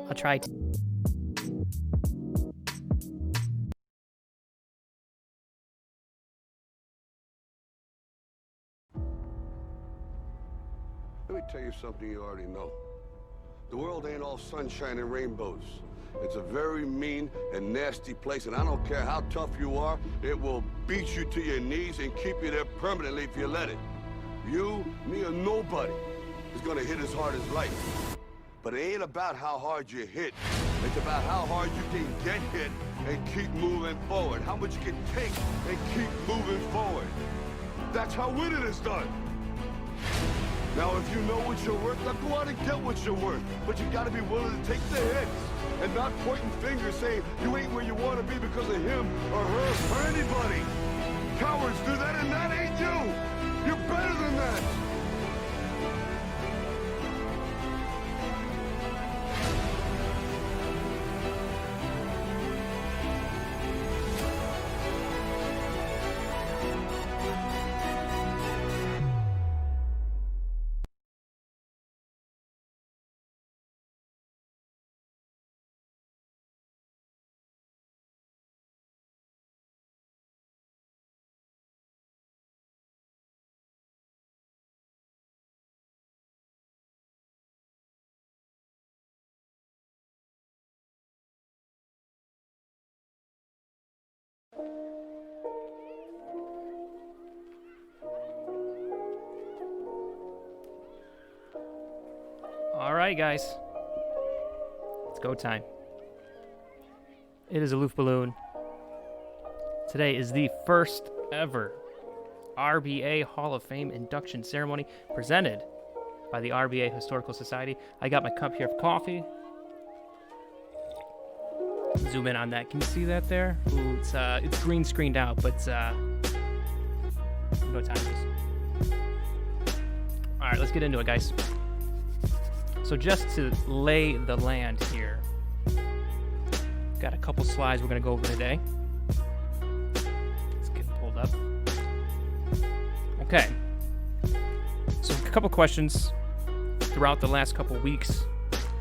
I'll try to. Let me tell you something you already know. The world ain't all sunshine and rainbows. It's a very mean and nasty place, and I don't care how tough you are, it will beat you to your knees and keep you there permanently if you let it. You, me, or nobody is gonna hit as hard as life. But it ain't about how hard you hit. It's about how hard you can get hit and keep moving forward. How much you can take and keep moving forward. That's how winning is done. Now, if you know what you're worth, now go out and get what you're worth. But you gotta be willing to take the hits and not pointing fingers saying you ain't where you want to be because of him or her or anybody. Cowards do that, and that ain't you. You're better than that. All right, guys. It's go time. It is Aloof Balloon. Today is the first ever RBA Hall of Fame induction ceremony presented by the RBA Historical Society. I got my cup here of coffee. Zoom in on that. Can you see that there? Ooh, it's green screened out, but you know what time it is. All right, let's get into it, guys. So just to lay the land here, got a couple slides we're going to go over today. Let's get them pulled up. Okay. So a couple questions throughout the last couple weeks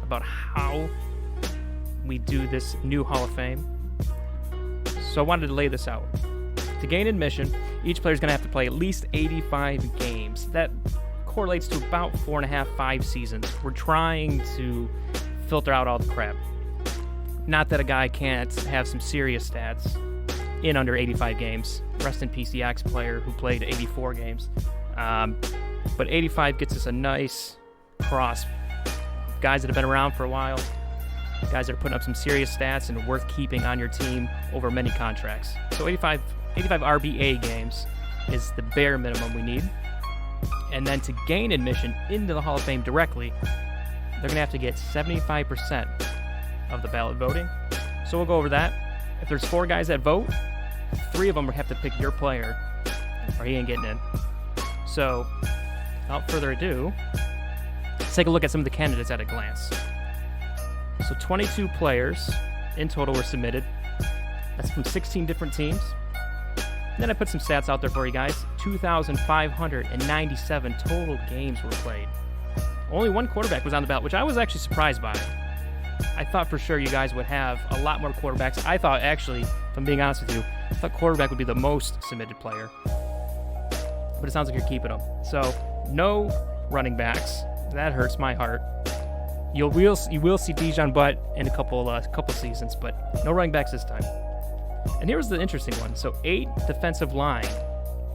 about how we do this new Hall of Fame. So I wanted to lay this out. To gain admission, each player is going to have to play at least 85 games. That correlates to about 4.5, 5 seasons. We're trying to filter out all the crap. Not that a guy can't have some serious stats in under 85 games. Rest in peace, the Axe player who played 84 games. But 85 gets us a nice cross. Guys that have been around for a while, guys that are putting up some serious stats and worth keeping on your team over many contracts. So 85 RBA games is the bare minimum we need. And then to gain admission into the Hall of Fame directly, they're going to have to get 75% of the ballot voting. So we'll go over that. If there's 4 guys that vote, 3 of them have to pick your player, or he ain't getting in. So, without further ado, let's take a look at some of the candidates at a glance. So 22 players in total were submitted. That's from 16 different teams. And then I put some stats out there for you guys. 2,597 total games were played. Only 1 quarterback was on the ballot, which I was actually surprised by. I thought for sure you guys would have a lot more quarterbacks. I thought, actually, if I'm being honest with you, I thought quarterback would be the most submitted player. But it sounds like you're keeping them. So, no running backs. That hurts my heart. You will see Dijon Butt in a couple seasons, but no running backs this time. And here was the interesting one. So 8 defensive line.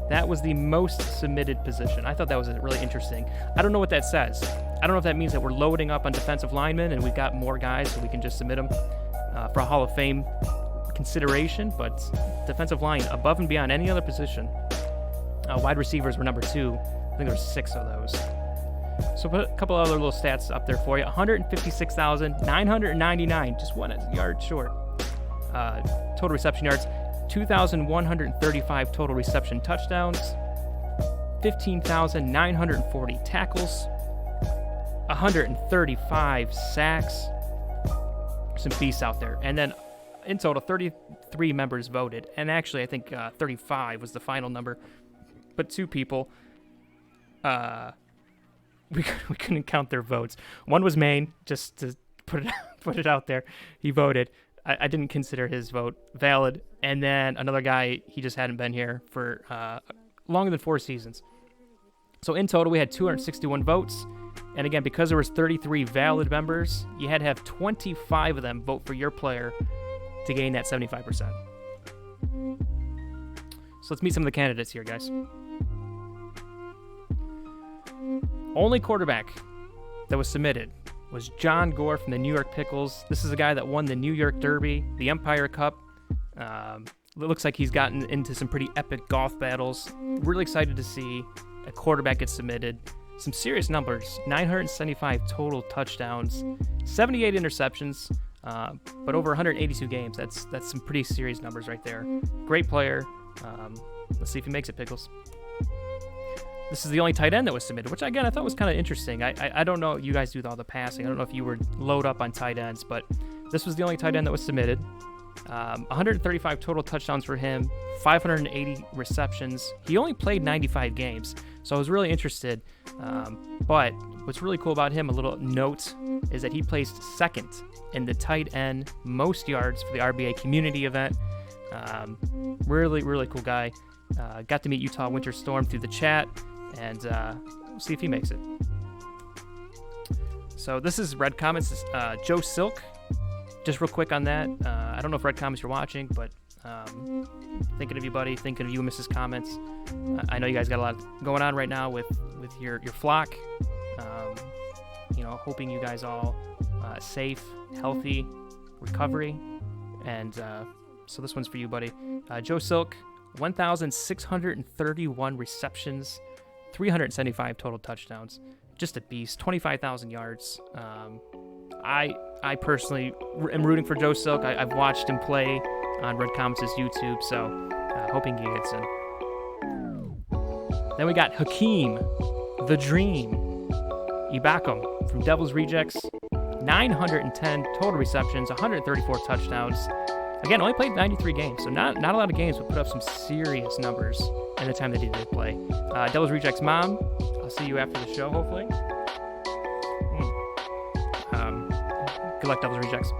That was the most submitted position. I thought that was really interesting. I don't know what that says. I don't know if that means that we're loading up on defensive linemen and we've got more guys so we can just submit them for a Hall of Fame consideration, but defensive line above and beyond any other position. Wide receivers were number 2. I think there were 6 of those. So put a couple other little stats up there for you. 156,999, just 1 yard short. Total reception yards, 2,135 total reception touchdowns, 15,940 tackles, 135 sacks. Some beasts out there. And then in total, 33 members voted. And actually, I think 35 was the final number. But 2 people, we couldn't count their votes. One was Maine, just to put it out there. He voted. I didn't consider his vote valid. And then another guy, he just hadn't been here for longer than 4 seasons. So in total, we had 261 votes. And again, because there was 33 valid members, you had to have 25 of them vote for your player to gain that 75%. So let's meet some of the candidates here, guys. Only quarterback that was submitted was John Gore from the New York Pickles. This is a guy that won the New York Derby, the Empire Cup. It looks like he's gotten into some pretty epic golf battles. Really excited to see a quarterback get submitted. Some serious numbers, 975 total touchdowns, 78 interceptions, but over 182 games. That's some pretty serious numbers right there. Great player. Let's see if he makes it, Pickles. This is the only tight end that was submitted, which, again, I thought was kind of interesting. I don't know if you guys do all the passing. I don't know if you were load up on tight ends, but this was the only tight end that was submitted. 135 total touchdowns for him, 580 receptions. He only played 95 games, so I was really interested. But what's really cool about him, a little note, is that he placed second in the tight end most yards for the RBA community event. Really, really cool guy. Got to meet Utah Winter Storm through the chat, and we'll see if he makes it. So this is Red Comets, Joe Silk. Just real quick on that, I don't know if Red Comets you're watching, but thinking of you, buddy, thinking of you, Mrs. Comments. I know you guys got a lot going on right now with your flock. Hoping you guys all safe, healthy, recovery, and so this one's for you, buddy. Joe Silk, 1,631 receptions, 375 total touchdowns. Just a beast. 25,000 yards. I personally am rooting for Joe Silk. I've watched him play on Red Comets' YouTube, so hoping he gets in. Then we got Hakeem, the Dream, Ibakam from Devil's Rejects, 910 total receptions, 134 touchdowns. Again, only played 93 games, so not a lot of games, but put up some serious numbers in the time that he did play. Devil's Rejects Mom, I'll see you after the show, hopefully. Good luck, Devil's Rejects.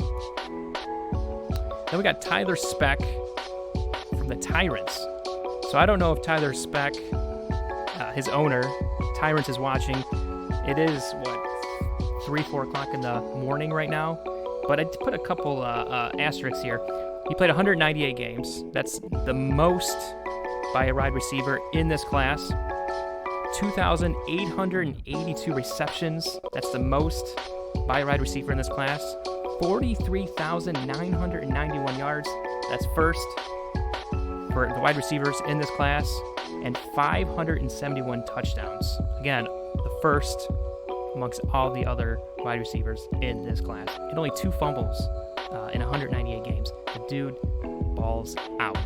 Then we got Tyler Speck from the Tyrants. So I don't know if Tyler Speck, his owner, Tyrants, is watching. It is, 3, 4 o'clock in the morning right now. But I put a couple asterisks here. He played 198 games. That's the most by a wide receiver in this class. 2,882 receptions. That's the most by a wide receiver in this class. 43,991 yards. That's first for the wide receivers in this class. And 571 touchdowns. Again, the first amongst all the other wide receivers in this class. And only 2 fumbles in 198 games. The dude balls out.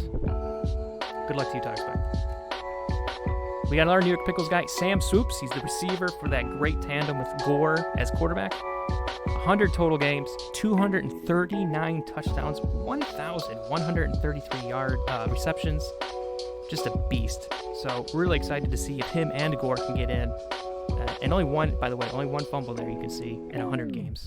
Good luck to you, Tyler Speck. We got another New York Pickles guy, Sam Swoops. He's the receiver for that great tandem with Gore as quarterback. 100 total games, 239 touchdowns, 1,133 yard receptions. Just a beast. So really excited to see if him and Gore can get in. And only one fumble there you can see in 100 games.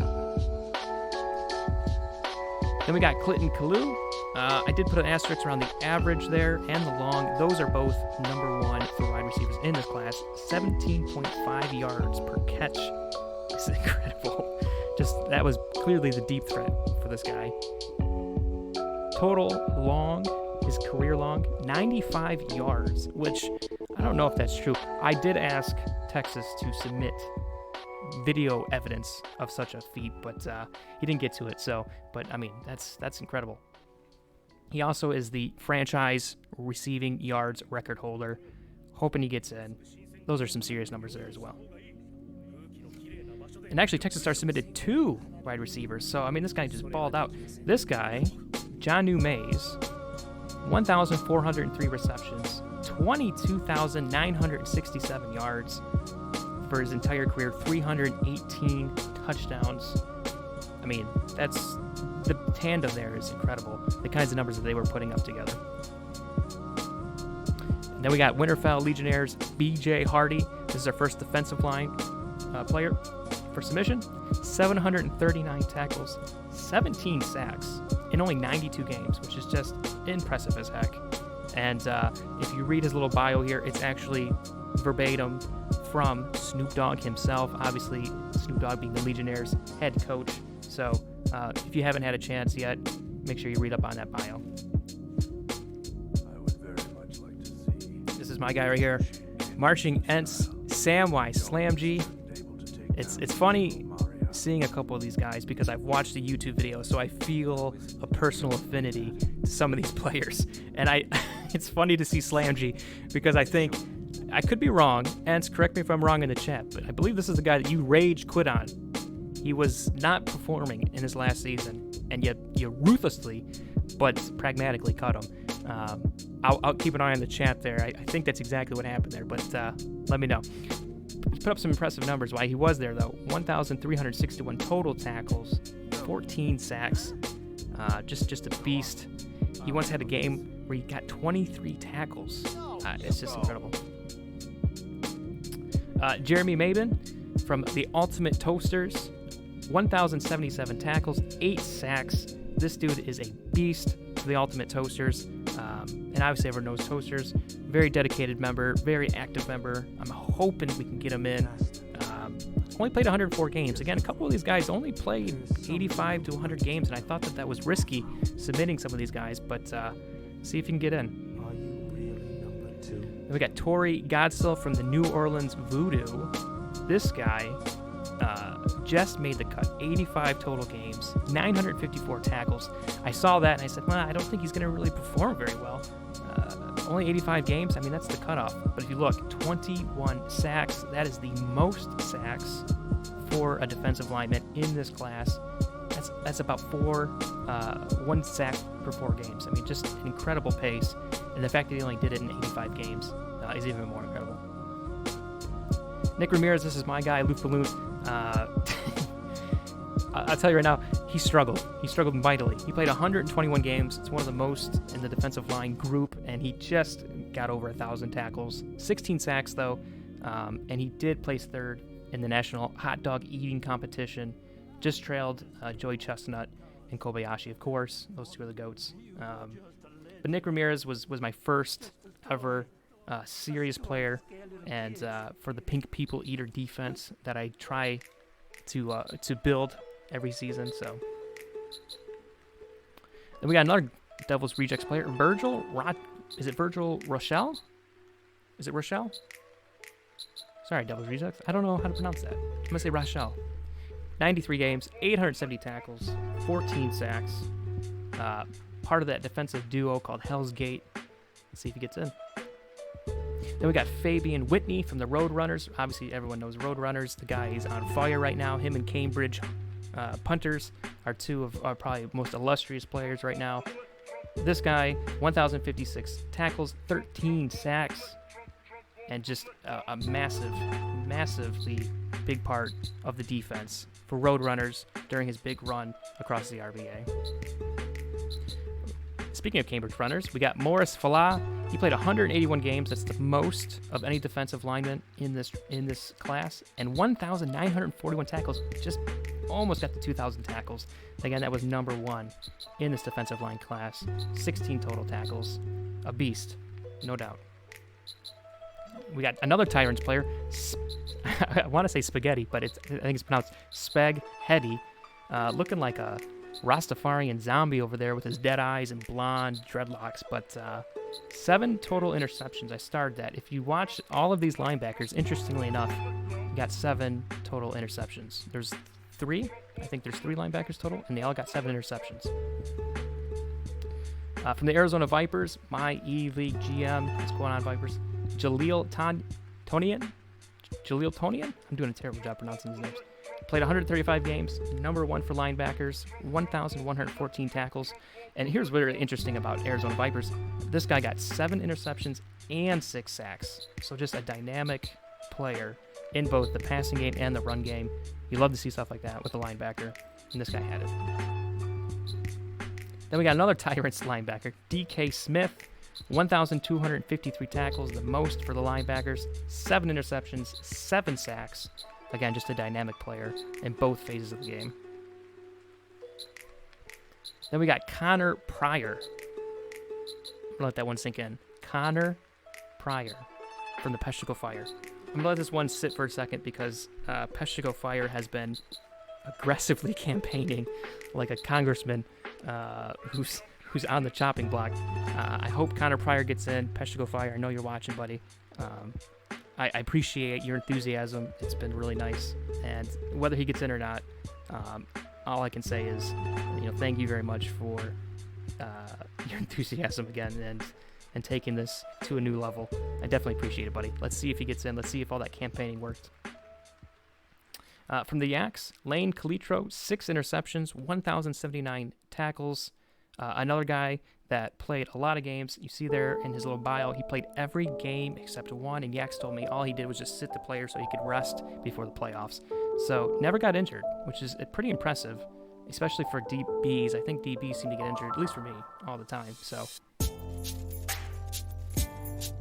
Then we got Clinton Kalu. I did put an asterisk around the average there and the long. Those are both number 1 for wide receivers in this class. 17.5 yards per catch. This is incredible. That was clearly the deep threat for this guy. Total long, his career long, 95 yards, which I don't know if that's true. I did ask Texas to submit video evidence of such a feat, but he didn't get to it. But I mean, that's incredible. He also is the franchise receiving yards record holder. Hoping he gets in. Those are some serious numbers there as well. And actually, Texas Star submitted 2 wide receivers. So, I mean, this guy just balled out. This guy, Jonnu Mays, 1,403 receptions, 22,967 yards for his entire career, 318 touchdowns. I mean, that's the tandem there is incredible. The kinds of numbers that they were putting up together. And then we got Winterfell Legionnaires, B.J. Hardy. This is our first defensive line player for submission, 739 tackles, 17 sacks in only 92 games, which is just impressive as heck. And if you read his little bio here, it's actually verbatim from Snoop Dogg himself, obviously Snoop Dogg being the Legionnaires' head coach. So if you haven't had a chance yet, make sure you read up on that bio. I would very much like to see. This is my guy right here, Marching Ents, Samwise Slam G. It's funny seeing a couple of these guys because I've watched the YouTube videos, so I feel a personal affinity to some of these players. And it's funny to see Slam G because I think, I could be wrong, Ents, correct me if I'm wrong in the chat, but I believe this is the guy that you rage quit on. He was not performing in his last season, and yet you ruthlessly but pragmatically cut him. I'll keep an eye on the chat there. I think that's exactly what happened there, but let me know. He put up some impressive numbers while he was there, though. 1,361 total tackles, 14 sacks. Just a beast. He once had a game where he got 23 tackles. It's just incredible. Jeremy Mabin from the Ultimate Toasters, 1,077 tackles, 8 sacks. This dude is a beast for the Ultimate Toasters. And obviously everyone knows Toasters. Very dedicated member, very active member. I'm hoping we can get him in. Only played 104 games. Again, a couple of these guys only played 85 to 100 games, and I thought that was risky submitting some of these guys, but see if you can get in. Are you really number 2? Then we got Torrey Godsill from the New Orleans Voodoo. This guy just made the cut. 85 total games, 954 tackles. I saw that and I said, well, I don't think he's going to really perform very well. Only 85 games, I mean, that's the cutoff. But if you look, 21 sacks. That is the most sacks for a defensive lineman in this class. That's about 1 sack per 4 games. I mean, just an incredible pace. And the fact that he only did it in 85 games is even more incredible. Nick Ramirez, this is my guy, Luke Balloon. I'll tell you right now, he struggled. He struggled mightily. He played 121 games. It's one of the most in the defensive line group, and he just got over 1,000 tackles. 16 sacks, though, and he did place third in the national hot dog eating competition. Just trailed Joey Chestnut and Kobayashi, of course. Those two are the GOATs. But Nick Ramirez was my first ever serious player, and for the Pink People Eater defense that I try to build every season. So then we got another Devils Rejects player, Virgil Rochelle? Is it Rochelle? Sorry, Devils Rejects. I don't know how to pronounce that. I'm gonna say Rochelle. 93 games, 870 tackles, 14 sacks. Part of that defensive duo called Hell's Gate. Let's see if he gets in. Then we got Fabian Whitney from the Roadrunners. Obviously, everyone knows Roadrunners. The guy is on fire right now. Him and Cambridge punters are two of our probably most illustrious players right now. This guy, 1,056 tackles, 13 sacks, and just a massively big part of the defense for Roadrunners during his big run across the RBA. Speaking of Cambridge runners, we got Morris Falah. He played 181 games. That's the most of any defensive lineman in this class, and 1,941 tackles. Just almost got to 2,000 tackles. Again, that was number 1 in this defensive line class. 16 total tackles. A beast, no doubt. We got another Tyrants player. I want to say Spaghetti, but I think it's pronounced Spag-Heady. Looking like a Rastafarian zombie over there with his dead eyes and blonde dreadlocks, but 7 total interceptions. I starred that. If you watch all of these linebackers, interestingly enough, you got 7 total interceptions. There's 3 linebackers total, and they all got 7 interceptions. From the Arizona Vipers, my E-League GM, what's going on, Vipers? Jaleel Tonian? I'm doing a terrible job pronouncing these names. Played 135 games, number 1 for linebackers, 1,114 tackles. And here's what's really interesting about Arizona Vipers. This guy got 7 interceptions and 6 sacks. So just a dynamic player in both the passing game and the run game. You love to see stuff like that with a linebacker, and this guy had it. Then we got another Tyrants linebacker, DK Smith, 1,253 tackles, the most for the linebackers, 7 interceptions, 7 sacks. Again, just a dynamic player in both phases of the game. Then we got Connor Pryor. I'm going to let that one sink in. Connor Pryor from the Peshtigo Fire. I'm going to let this one sit for a second because Peshtigo Fire has been aggressively campaigning like a congressman who's on the chopping block. I hope Connor Pryor gets in. Peshtigo Fire, I know you're watching, buddy. I appreciate your enthusiasm. It's been really nice. And whether he gets in or not, all I can say is, thank you very much for your enthusiasm again and taking this to a new level. I definitely appreciate it, buddy. Let's see if he gets in. Let's see if all that campaigning worked. From the Yaks, Lane Calitro, 6 interceptions, 1,079 tackles. Another guy that played a lot of games. You see there in his little bio, he played every game except one, and Yaks told me all he did was just sit the player so he could rest before the playoffs. So never got injured, which is pretty impressive, especially for DBs. I think DBs seem to get injured, at least for me, all the time. So.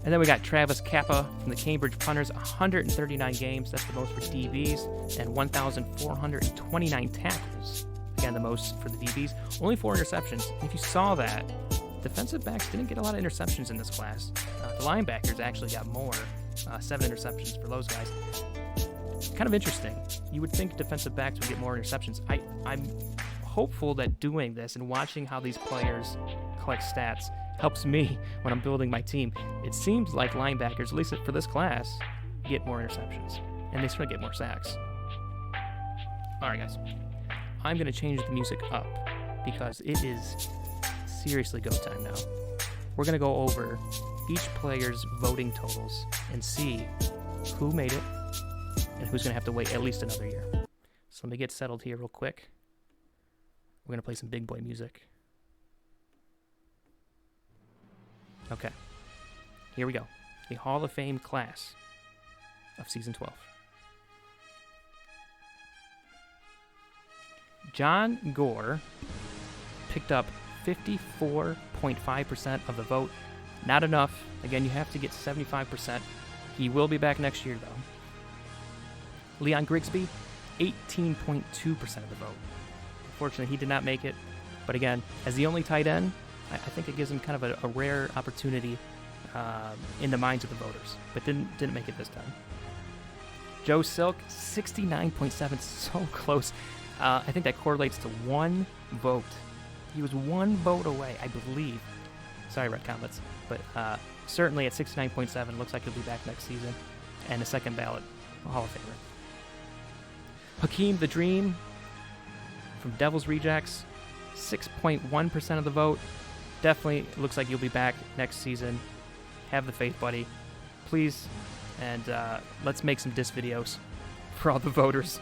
And then we got Travis Kappa from the Cambridge Punters, 139 games. That's the most for DBs, and 1,429 tackles. Again, the most for the DBs. Only 4 interceptions. And if you saw that, defensive backs didn't get a lot of interceptions in this class. The linebackers actually got more, 7 interceptions for those guys. Kind of interesting. You would think defensive backs would get more interceptions. I'm hopeful that doing this and watching how these players collect stats helps me when I'm building my team. It seems like linebackers, at least for this class, get more interceptions, and they sort of get more sacks. All right, guys. I'm going to change the music up because it is seriously go time now. We're going to go over each player's voting totals and see who made it and who's going to have to wait at least another year. So let me get settled here real quick. We're going to play some big boy music. Okay, here we go. The Hall of Fame class of Season 12. John Gore picked up 54.5% of the vote. Not enough. Again, you have to get 75%. He will be back next year, though. Leon Grigsby, 18.2% of the vote. Unfortunately, he did not make it. But again, as the only tight end, I think it gives him kind of a rare opportunity in the minds of the voters. But didn't make it this time. Joe Silk, 69.7%, so close. I think that correlates to 1 vote. He was 1 vote away, I believe. Sorry, Red Comets. But certainly at 69.7, looks like he'll be back next season. And a second ballot Hall of Famer. Hakeem the Dream from Devil's Rejects, 6.1% of the vote. Definitely looks like you'll be back next season. Have the faith, buddy. Please. And let's make some diss videos for all the voters.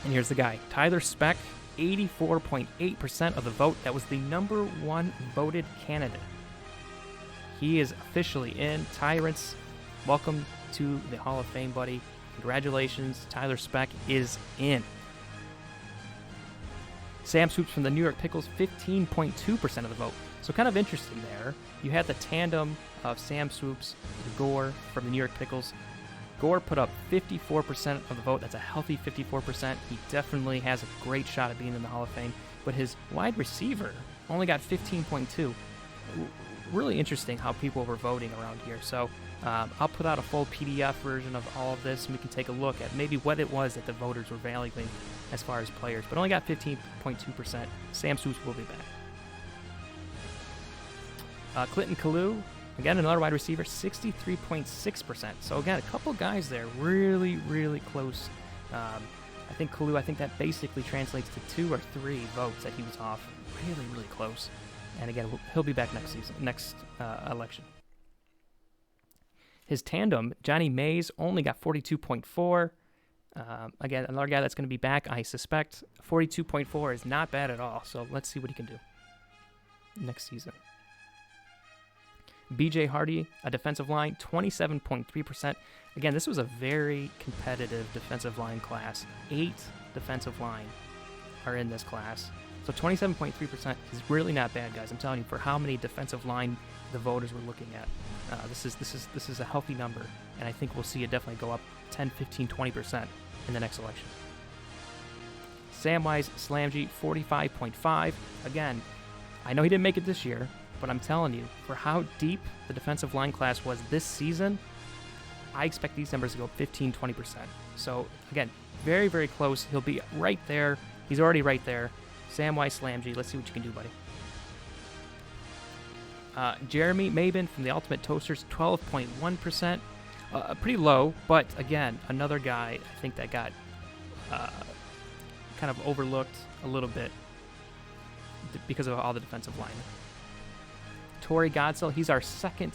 And here's the guy, Tyler Speck, 84.8% of the vote. That was the #1 voted candidate. He is officially in. Tyrants, welcome to the Hall of Fame, buddy. Congratulations, Tyler Speck is in. Sam Swoops from the New York Pickles, 15.2% of the vote. So kind of interesting there. You had the tandem of Sam Swoops and Gore from the New York Pickles. Gore put up 54% of the vote. That's a healthy 54%. He definitely has a great shot at being in the Hall of Fame. But his wide receiver only got 15.2. Really interesting how people were voting around here. So I'll put out a full PDF version of all of this, and we can take a look at maybe what it was that the voters were valuing as far as players. But only got 15.2%. Sam Swoops will be back. Clinton Kalu, again, another wide receiver, 63.6%. So again, a couple guys there really, really close. I think Kalu, that basically translates to 2 or 3 votes that he was off. Really, really close. And again, he'll be back next season, next election. His tandem, Johnny Mays, only got 42.4. Again, another guy that's going to be back, I suspect. 42.4 is not bad at all. So let's see what he can do next season. BJ Hardy, a defensive line, 27.3%. Again, this was a very competitive defensive line class. 8 defensive line are in this class. So 27.3% is really not bad, guys. I'm telling you, for how many defensive line the voters were looking at, this is a healthy number, and I think we'll see it definitely go up 10, 15, 20% in the next election. Samwise Slamji, 45.5. Again, I know he didn't make it this year, but I'm telling you, for how deep the defensive line class was this season, I expect these numbers to go 15, 20%. So, again, very, very close. He'll be right there. He's already right there. Samwise Slamji, let's see what you can do, buddy. Jeremy Mabin from the Ultimate Toasters, 12.1%. Pretty low, but again, another guy I think that got kind of overlooked a little bit because of all the defensive line. Torrey Godsell, he's our second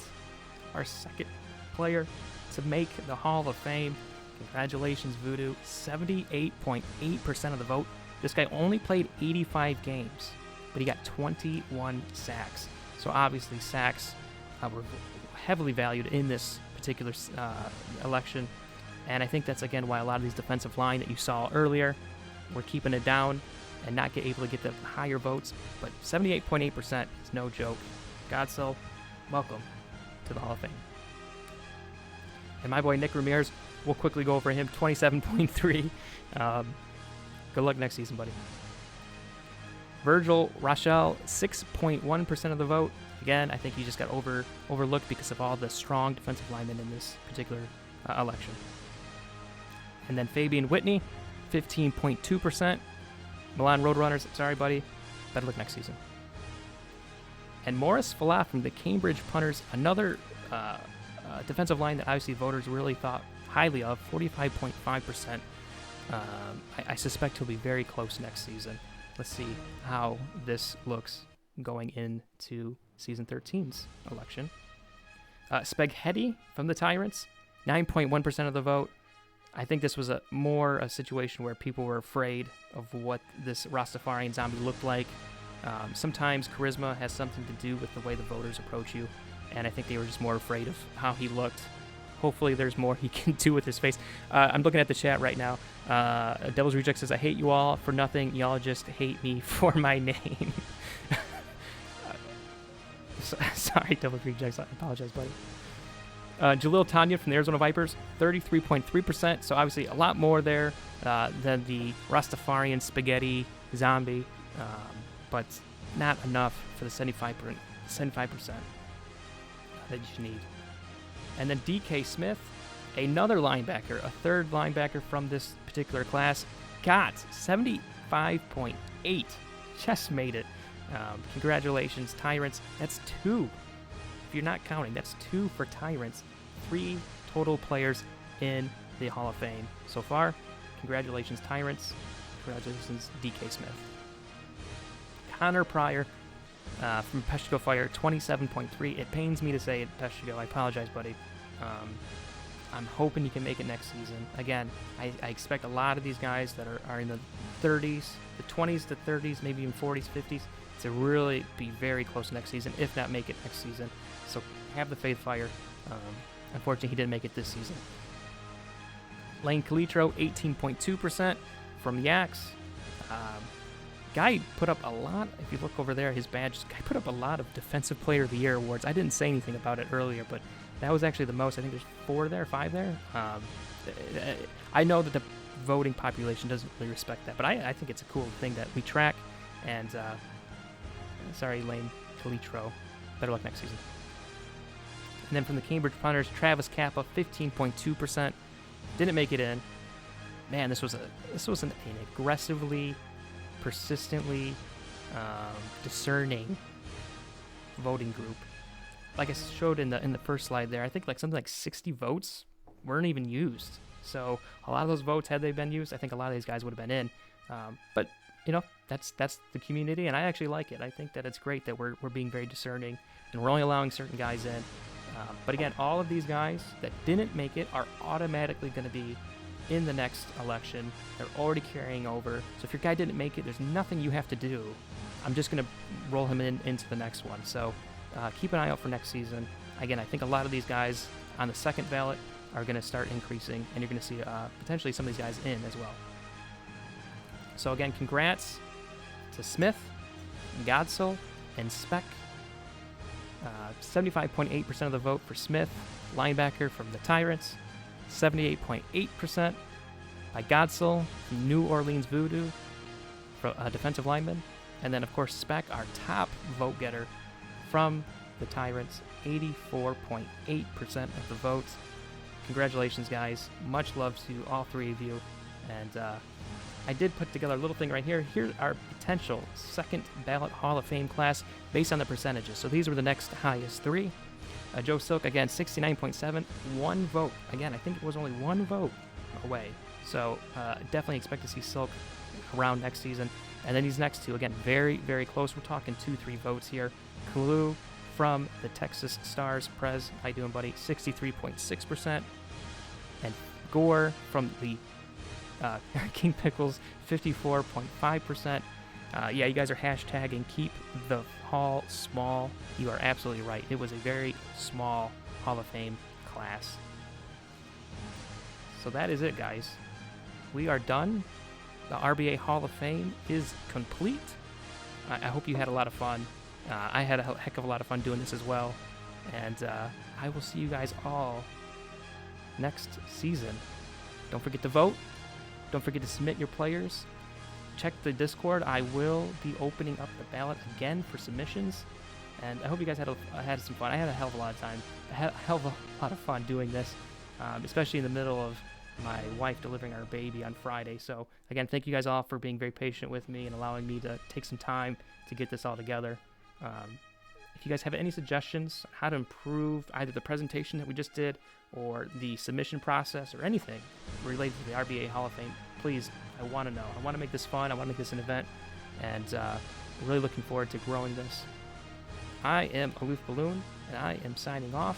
player to make the Hall of Fame. Congratulations, Voodoo. 78.8% of the vote. This guy only played 85 games, but he got 21 sacks. So obviously sacks were heavily valued in this particular election. And I think that's, again, why a lot of these defensive line that you saw earlier were keeping it down and not able to get the higher votes. But 78.8% is no joke. Godsell, welcome to the Hall of Fame. And my boy Nick Ramirez, we'll quickly go over him, 27.3. Good luck next season, buddy. Virgil Rochelle, 6.1% of the vote. Again, I think he just got overlooked because of all the strong defensive linemen in this particular election. And then Fabian Whitney, 15.2%. Milan Roadrunners, sorry, buddy. Better luck next season. And Morris Falah from the Cambridge Punters, another defensive line that obviously voters really thought highly of, 45.5%. I suspect he'll be very close next season. Let's see how this looks going into Season 13's election. Spaghetti from the Tyrants, 9.1% of the vote. I think this was more a situation where people were afraid of what this Rastafarian zombie looked like. Sometimes charisma has something to do with the way the voters approach you, and I think they were just more afraid of how he looked. Hopefully there's more he can do with his face. I'm looking at the chat right now. Devil's Reject says, I hate you all for nothing. Y'all just hate me for my name. Sorry, Devil's Rejects. I apologize, buddy. Jalil Tanya from the Arizona Vipers, 33.3%. So obviously a lot more there than the Rastafarian spaghetti zombie, but not enough for the 75% that you need. And then DK Smith, another linebacker, a third linebacker from this particular class, got 75.8. Just made it. Congratulations, Tyrants. That's 2. If you're not counting, that's 2 for Tyrants. 3 total players in the Hall of Fame so far. Congratulations, Tyrants. Congratulations, DK Smith. Connor Pryor from Peshtigo Fire, 27.3. It pains me to say it, Peshtigo. I apologize, buddy. I'm hoping you can make it next season. Again, I expect a lot of these guys that are in the 30s, the 20s to 30s, maybe even 40s, 50s, to really be very close next season, if not make it next season. So have the faith, Fire. Unfortunately, he didn't make it this season. Lane Calitro, 18.2% from Yaks. Guy put up a lot, if you look over there, his badge, guy put up a lot of Defensive Player of the Year awards. I didn't say anything about it earlier, but that was actually the most. I think there's 5 there. I know that the voting population doesn't really respect that, but I think it's a cool thing that we track. And sorry, Lane Calitro. Better luck next season. And then from the Cambridge Punters, Travis Kappa, 15.2%. Didn't make it in. Man, this was an aggressively, persistently discerning voting group. Like I showed in the first slide there, I think like something like 60 votes weren't even used. So a lot of those votes, had they been used, I think a lot of these guys would have been in. But you know, that's the community, and I actually like it. I think that it's great that we're being very discerning, and we're only allowing certain guys in. But again, all of these guys that didn't make it are automatically going to be in the next election. They're already carrying over. So if your guy didn't make it, there's nothing you have to do. I'm just going to roll him into the next one. So keep an eye out for next season. Again, I think a lot of these guys on the second ballot are going to start increasing, and you're going to see potentially some of these guys in as well. So again, congrats to Smith, Godsell, and Speck. 75.8% of the vote for Smith, linebacker from the Tyrants. 78.8% by Godsell from New Orleans Voodoo, for defensive lineman. And then, of course, Speck, our top vote getter from the Tyrants, 84.8% of the votes. Congratulations, guys. Much love to all three of you. And I did put together a little thing right here. Here's our potential second ballot Hall of Fame class based on the percentages. So these were the next highest three. Joe Silk, again, 69.7, one vote. Again, I think it was only one vote away. So definitely expect to see Silk around next season. And then these next two, again, very, very close. We're talking 2-3 votes here. Kalu from the Texas Stars, Prez, how you doing, buddy? 63.6%. And Gore from the King Pickles, 54.5%. Yeah, you guys are hashtagging keep the hall small. You are absolutely right. It was a very small Hall of Fame class. So that is it, guys. We are done. The RBA Hall of Fame is complete. I hope you had a lot of fun. I had a heck of a lot of fun doing this as well. And I will see you guys all next season. Don't forget to vote. Don't forget to submit your players. Check the Discord. I will be opening up the ballot again for submissions. And I hope you guys had some fun. I had a hell of a lot of time. I had a hell of a lot of fun doing this, especially in the middle of my wife delivering our baby on Friday. So again, thank you guys all for being very patient with me and allowing me to take some time to get this all together. If you guys have any suggestions on how to improve either the presentation that we just did or the submission process or anything related to the RBA Hall of Fame, please, I want to know. I want to make this fun. I want to make this an event, and really looking forward to growing this. I am Aloof Balloon, and I am signing off.